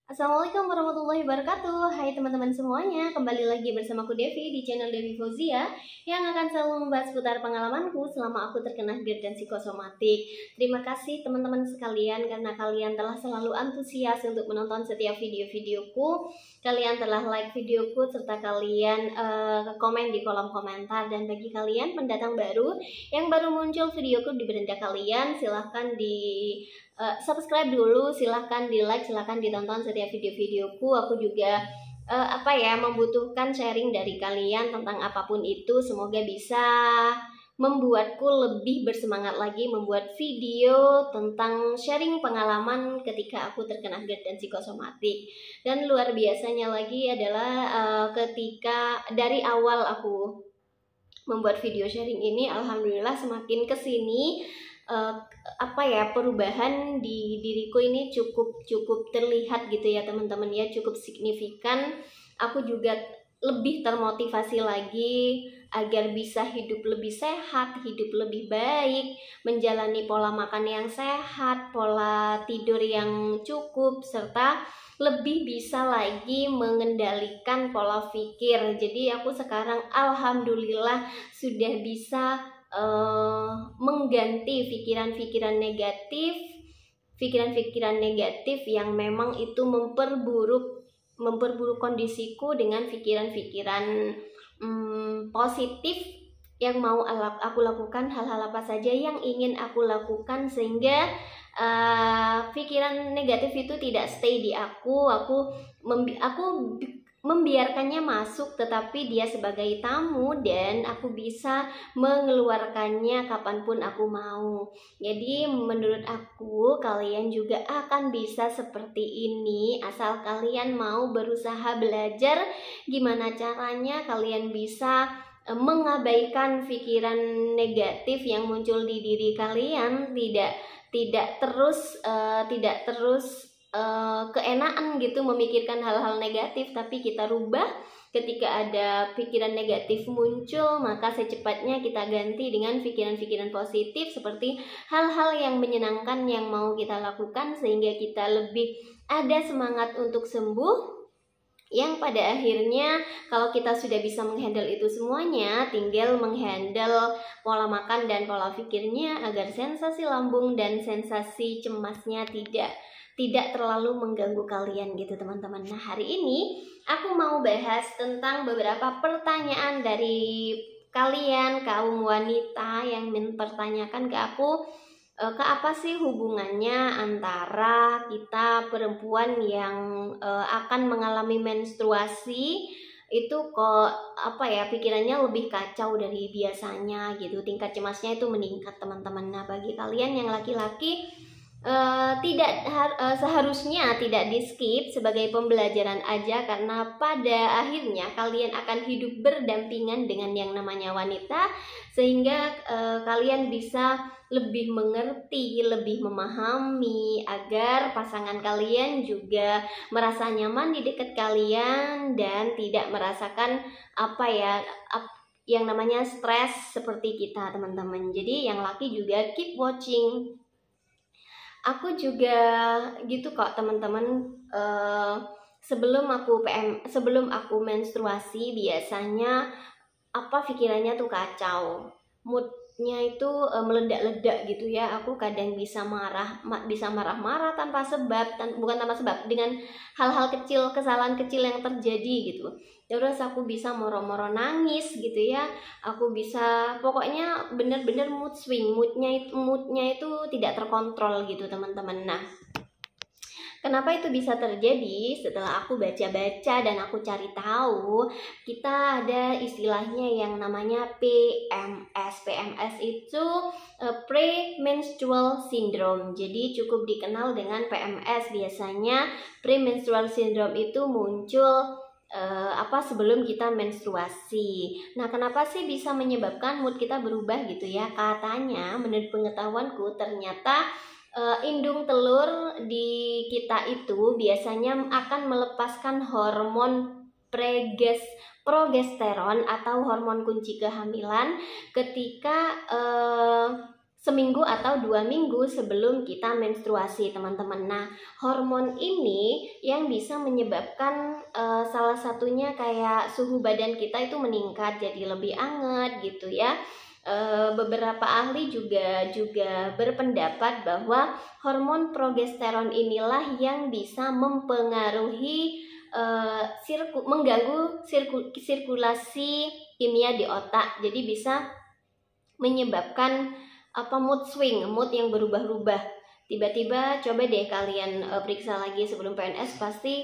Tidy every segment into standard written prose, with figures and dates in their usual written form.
Assalamualaikum warahmatullahi wabarakatuh. Hai teman-teman semuanya, kembali lagi bersama aku Devi di channel Devi Fauzia yang akan selalu membahas seputar pengalamanku selama aku terkena GERD dan psikosomatik. Terima kasih teman-teman sekalian karena kalian telah selalu antusias untuk menonton setiap video-videoku. Kalian telah like videoku serta kalian komen di kolom komentar, dan bagi kalian pendatang baru yang baru muncul videoku di beranda kalian, silahkan di subscribe dulu, silahkan di like, silahkan ditonton setiap video-videoku. Aku juga membutuhkan sharing dari kalian tentang apapun itu. Semoga bisa membuatku lebih bersemangat lagi membuat video tentang sharing pengalaman ketika aku terkena GERD dan psikosomatik. Dan luar biasanya lagi adalah ketika dari awal aku membuat video sharing ini, alhamdulillah semakin kesini perubahan di diriku ini cukup terlihat gitu ya teman-teman ya, cukup signifikan. Aku juga lebih termotivasi lagi agar bisa hidup lebih sehat, hidup lebih baik, menjalani pola makan yang sehat, pola tidur yang cukup, serta lebih bisa lagi mengendalikan pola pikir. Jadi aku sekarang alhamdulillah sudah bisa mengganti pikiran-pikiran negatif yang memang itu memperburuk kondisiku dengan pikiran-pikiran positif yang mau aku lakukan, hal-hal apa saja yang ingin aku lakukan, sehingga pikiran negatif itu tidak stay di aku membiarkannya masuk, tetapi dia sebagai tamu dan aku bisa mengeluarkannya kapanpun aku mau. Jadi menurut aku kalian juga akan bisa seperti ini asal kalian mau berusaha belajar gimana caranya kalian bisa mengabaikan pikiran negatif yang muncul di diri kalian, tidak terus keenaan gitu memikirkan hal-hal negatif, tapi kita rubah. Ketika ada pikiran negatif muncul, maka secepatnya kita ganti dengan pikiran-pikiran positif seperti hal-hal yang menyenangkan yang mau kita lakukan, sehingga kita lebih ada semangat untuk sembuh. Yang pada akhirnya kalau kita sudah bisa menghandle itu semuanya, tinggal menghandle pola makan dan pola pikirnya agar sensasi lambung dan sensasi cemasnya tidak terlalu mengganggu kalian gitu teman-teman. Nah, hari ini aku mau bahas tentang beberapa pertanyaan dari kalian kaum wanita yang mempertanyakan ke aku, ke apa sih hubungannya antara kita perempuan yang akan mengalami menstruasi itu kok pikirannya lebih kacau dari biasanya gitu, tingkat cemasnya itu meningkat teman-teman. Nah, bagi kalian yang laki-laki, seharusnya tidak di skip sebagai pembelajaran aja, karena pada akhirnya kalian akan hidup berdampingan dengan yang namanya wanita, sehingga kalian bisa lebih mengerti, lebih memahami agar pasangan kalian juga merasa nyaman di dekat kalian dan tidak merasakan yang namanya stres seperti kita teman-teman. Jadi yang laki juga keep watching. Aku juga gitu kok teman-teman. Sebelum aku menstruasi biasanya pikirannya tuh kacau, moodnya itu meledak-ledak gitu ya. Aku kadang bisa marah-marah tanpa sebab, bukan tanpa sebab, dengan hal-hal kecil, kesalahan kecil yang terjadi gitu. Terus aku bisa moro-moro nangis gitu ya. Aku bisa, pokoknya bener-bener mood swing, moodnya itu tidak terkontrol gitu teman-teman. Nah, kenapa itu bisa terjadi? Setelah aku baca-baca dan aku cari tahu, kita ada istilahnya yang namanya PMS. PMS itu premenstrual syndrome. Jadi cukup dikenal dengan PMS. Biasanya premenstrual syndrome itu muncul sebelum kita menstruasi. Nah, kenapa sih bisa menyebabkan mood kita berubah gitu ya? Katanya menurut pengetahuanku, ternyata indung telur di kita itu biasanya akan melepaskan hormon progesteron atau hormon kunci kehamilan ketika seminggu atau 2 minggu sebelum kita menstruasi, teman-teman. Nah, hormon ini yang bisa menyebabkan salah satunya kayak suhu badan kita itu meningkat jadi lebih hangat gitu ya. Beberapa ahli juga berpendapat bahwa hormon progesteron inilah yang bisa mempengaruhi mengganggu sirkulasi kimia di otak. Jadi bisa menyebabkan mood swing, mood yang berubah-ubah. Tiba-tiba coba deh kalian periksa lagi sebelum PMS, pasti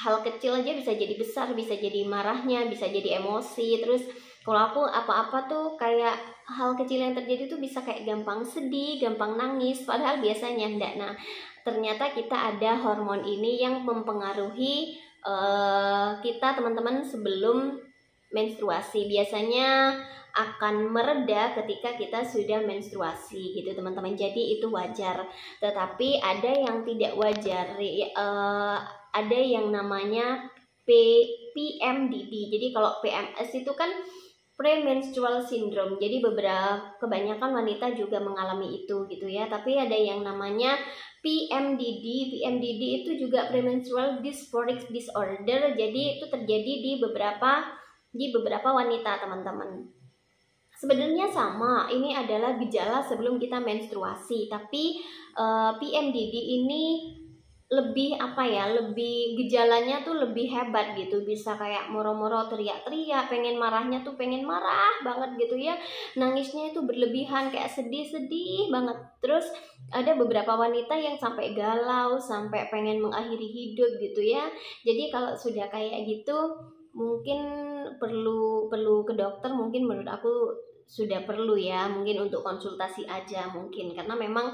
hal kecil aja bisa jadi besar, bisa jadi marahnya, bisa jadi emosi. Terus kalau aku apa-apa tuh kayak hal kecil yang terjadi tuh bisa kayak gampang sedih, gampang nangis, padahal biasanya enggak. Nah, ternyata kita ada hormon ini yang mempengaruhi kita, teman-teman, sebelum menstruasi. Biasanya akan mereda ketika kita sudah menstruasi gitu, teman-teman. Jadi itu wajar. Tetapi ada yang tidak wajar. Ada yang namanya PMDD. Jadi kalau PMS itu kan premenstrual syndrome. Jadi kebanyakan wanita juga mengalami itu gitu ya. Tapi ada yang namanya PMDD. PMDD itu juga premenstrual dysphoric disorder. Jadi itu terjadi di beberapa wanita, teman-teman. Sebenarnya sama, ini adalah gejala sebelum kita menstruasi, tapi PMDD ini lebih lebih gejalanya tuh lebih hebat gitu, bisa kayak moro-moro teriak-teriak, pengen marahnya tuh pengen marah banget gitu ya, nangisnya itu berlebihan kayak sedih-sedih banget. Terus ada beberapa wanita yang sampai galau, sampai pengen mengakhiri hidup gitu ya. Jadi kalau sudah kayak gitu mungkin perlu ke dokter, mungkin menurut aku sudah perlu ya, mungkin untuk konsultasi aja mungkin, karena memang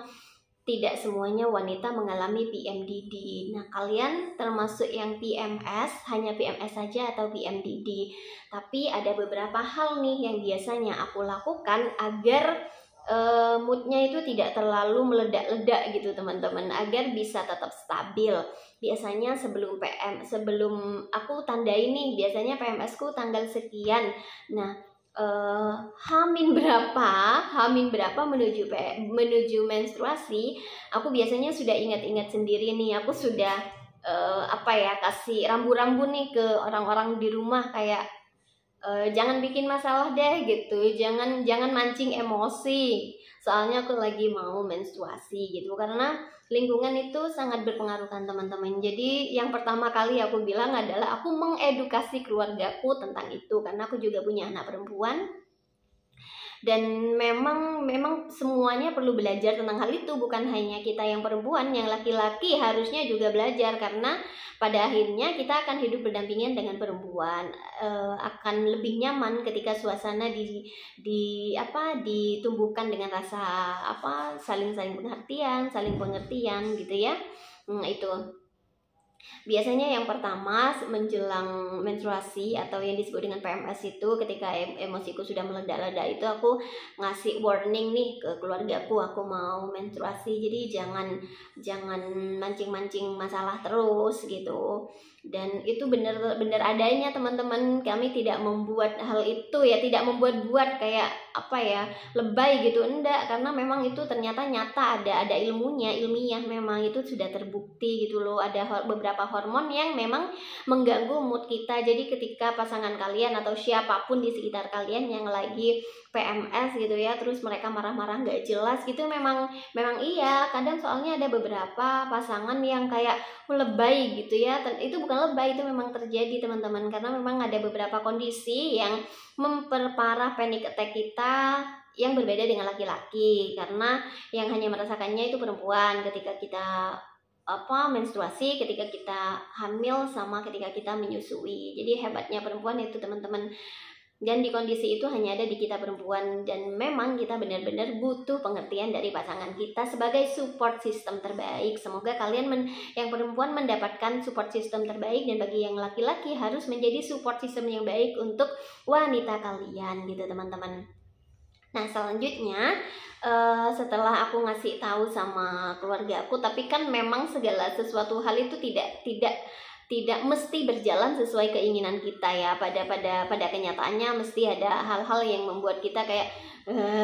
tidak semuanya wanita mengalami PMDD. Nah, kalian termasuk yang PMS, hanya PMS saja atau PMDD? Tapi ada beberapa hal nih yang biasanya aku lakukan agar moodnya itu tidak terlalu meledak-ledak gitu, teman-teman, agar bisa tetap stabil. Biasanya sebelum aku tandai nih, biasanya PMS ku tanggal sekian. Nah, hamin berapa menuju menstruasi, aku biasanya sudah ingat-ingat sendiri nih. Aku sudah kasih rambu-rambu nih ke orang-orang di rumah, kayak jangan bikin masalah deh gitu, jangan mancing emosi, soalnya aku lagi mau menstruasi gitu. Karena lingkungan itu sangat berpengaruh kan, teman-teman. Jadi yang pertama kali aku bilang adalah aku mengedukasi keluargaku tentang itu, karena aku juga punya anak perempuan. Dan memang semuanya perlu belajar tentang hal itu, bukan hanya kita yang perempuan, yang laki-laki harusnya juga belajar, karena pada akhirnya kita akan hidup berdampingan dengan perempuan, akan lebih nyaman ketika suasana ditumbuhkan dengan rasa saling pengertian gitu ya. Itu biasanya yang pertama menjelang menstruasi atau yang disebut dengan PMS itu, ketika emosiku sudah meledak-ledak itu, aku ngasih warning nih ke keluargaku, aku mau menstruasi, jadi jangan mancing-mancing masalah terus gitu. Dan itu benar-benar adanya, teman-teman. Kami tidak membuat hal itu ya, tidak membuat kayak lebay gitu, enggak, karena memang itu ternyata nyata, ada ilmiah, memang itu sudah terbukti gitu loh. Ada beberapa hormon yang memang mengganggu mood kita. Jadi ketika pasangan kalian atau siapapun di sekitar kalian yang lagi PMS gitu ya, terus mereka marah-marah nggak jelas gitu, memang iya, kadang soalnya ada beberapa pasangan yang kayak lebay gitu ya. Itu bukan lebay, itu memang terjadi, teman-teman, karena memang ada beberapa kondisi yang memperparah panic attack kita yang berbeda dengan laki-laki, karena yang hanya merasakannya itu perempuan ketika kita menstruasi, ketika kita hamil, sama ketika kita menyusui. Jadi hebatnya perempuan itu, teman-teman. Dan di kondisi itu hanya ada di kita perempuan, dan memang kita benar-benar butuh pengertian dari pasangan kita sebagai support system terbaik. Semoga kalian yang perempuan mendapatkan support system terbaik, dan bagi yang laki-laki harus menjadi support system yang baik untuk wanita kalian gitu, teman-teman. Nah, selanjutnya setelah aku ngasih tahu sama keluarga aku, tapi kan memang segala sesuatu hal itu tidak tidak mesti berjalan sesuai keinginan kita ya. Pada kenyataannya mesti ada hal-hal yang membuat kita kayak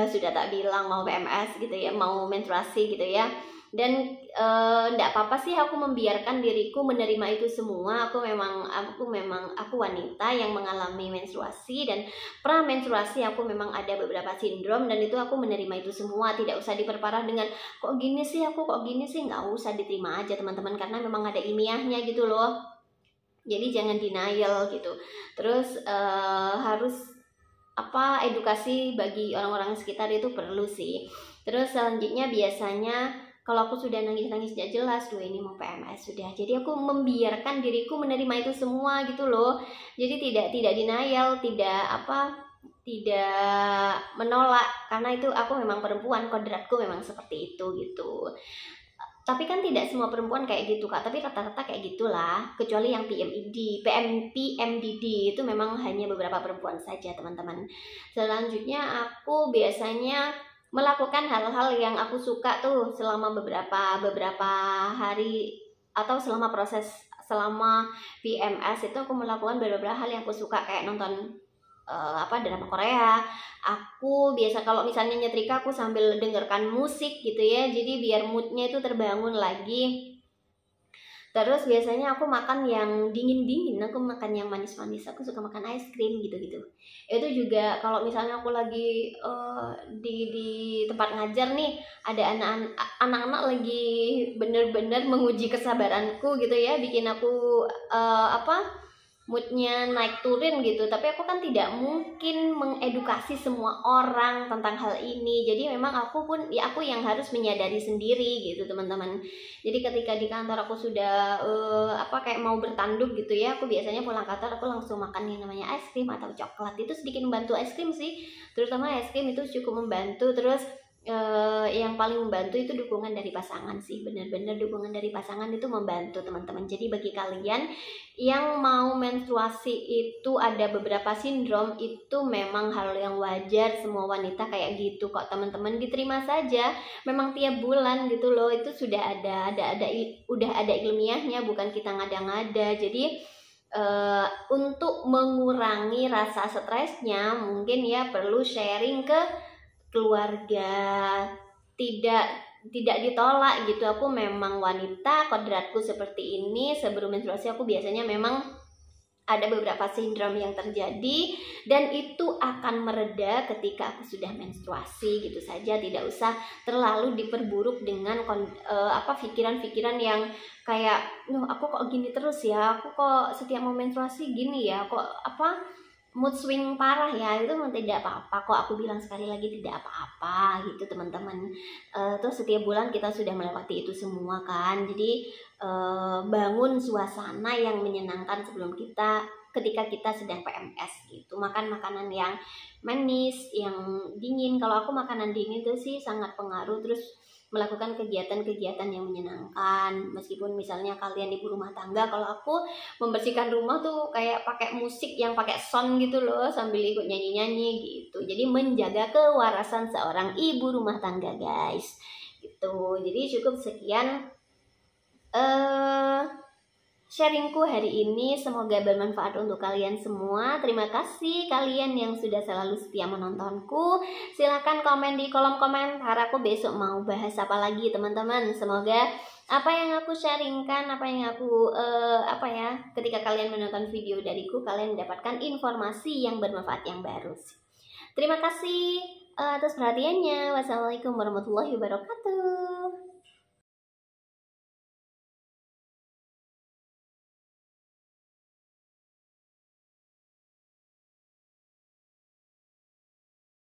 sudah tak bilang mau PMS gitu ya, mau menstruasi gitu ya. Dan enggak apa-apa sih aku membiarkan diriku menerima itu semua. Aku wanita yang mengalami menstruasi dan pra menstruasi. Aku memang ada beberapa sindrom dan itu aku menerima itu semua. Tidak usah diperparah dengan kok gini sih, nggak usah, diterima aja teman-teman, karena memang ada ilmiahnya gitu loh. Jadi jangan denial gitu. Terus harus edukasi bagi orang-orang sekitar itu perlu sih. Terus selanjutnya biasanya kalau aku sudah nangis-nangis gak jelas, ini mau PMS sudah. Jadi aku membiarkan diriku menerima itu semua gitu loh. Jadi tidak denial, tidak menolak, karena itu aku memang perempuan, kodratku memang seperti itu gitu. Tapi kan tidak semua perempuan kayak gitu Kak, tapi rata-rata kayak gitulah, kecuali yang PMDD itu memang hanya beberapa perempuan saja teman-teman. Selanjutnya aku biasanya melakukan hal-hal yang aku suka tuh selama beberapa hari atau selama PMS itu aku melakukan beberapa hal yang aku suka, kayak nonton drama Korea. Aku biasa kalau misalnya nyetrika aku sambil dengarkan musik gitu ya, jadi biar moodnya itu terbangun lagi. Terus biasanya aku makan yang dingin-dingin, aku makan yang manis-manis, aku suka makan es krim gitu-gitu. Itu juga kalau misalnya aku lagi di tempat ngajar nih, ada anak-anak lagi bener-bener menguji kesabaranku gitu ya, bikin aku moodnya naik turun gitu. Tapi aku kan tidak mungkin mengedukasi semua orang tentang hal ini, jadi memang aku yang harus menyadari sendiri gitu teman-teman. Jadi ketika di kantor aku sudah kayak mau bertanduk gitu ya, aku biasanya pulang kantor aku langsung makan yang namanya es krim atau coklat. Itu sedikit membantu, es krim sih, terutama es krim itu cukup membantu. Terus yang paling membantu itu dukungan dari pasangan sih, benar-benar dukungan dari pasangan itu membantu teman-teman. Jadi bagi kalian yang mau menstruasi itu ada beberapa sindrom, itu memang hal yang wajar, semua wanita kayak gitu kok teman-teman, diterima saja. Memang tiap bulan gitu loh, itu sudah udah ada ilmiahnya, bukan kita ngada-ngada. Jadi untuk mengurangi rasa stresnya mungkin ya perlu sharing ke keluarga, tidak ditolak gitu. Aku memang wanita, kodratku seperti ini. Sebelum menstruasi aku biasanya memang ada beberapa sindrom yang terjadi, dan itu akan mereda ketika aku sudah menstruasi gitu saja. Tidak usah terlalu diperburuk dengan pikiran-pikiran yang kayak aku kok gini terus ya, aku kok setiap mau menstruasi gini ya, kok mood swing parah ya. Itu tidak apa-apa kok, aku bilang sekali lagi tidak apa-apa gitu teman-teman. Terus setiap bulan kita sudah melewati itu semua kan. Jadi bangun suasana yang menyenangkan ketika kita sedang PMS gitu. Makan makanan yang manis, yang dingin. Kalau aku makanan dingin itu sih sangat pengaruh. Terus melakukan kegiatan-kegiatan yang menyenangkan, meskipun misalnya kalian ibu rumah tangga. Kalau aku membersihkan rumah tuh kayak pakai musik yang pakai sound gitu loh, sambil ikut nyanyi-nyanyi gitu. Jadi menjaga kewarasan seorang ibu rumah tangga guys gitu. Jadi cukup sekian sharingku hari ini, semoga bermanfaat untuk kalian semua. Terima kasih kalian yang sudah selalu setia menontonku. Silahkan komen di kolom komentar, aku besok mau bahas apa lagi teman-teman. Semoga apa yang aku sharingkan, ketika kalian menonton video dariku, kalian mendapatkan informasi yang bermanfaat yang baru. Terima kasih atas perhatiannya. Wassalamualaikum warahmatullahi wabarakatuh.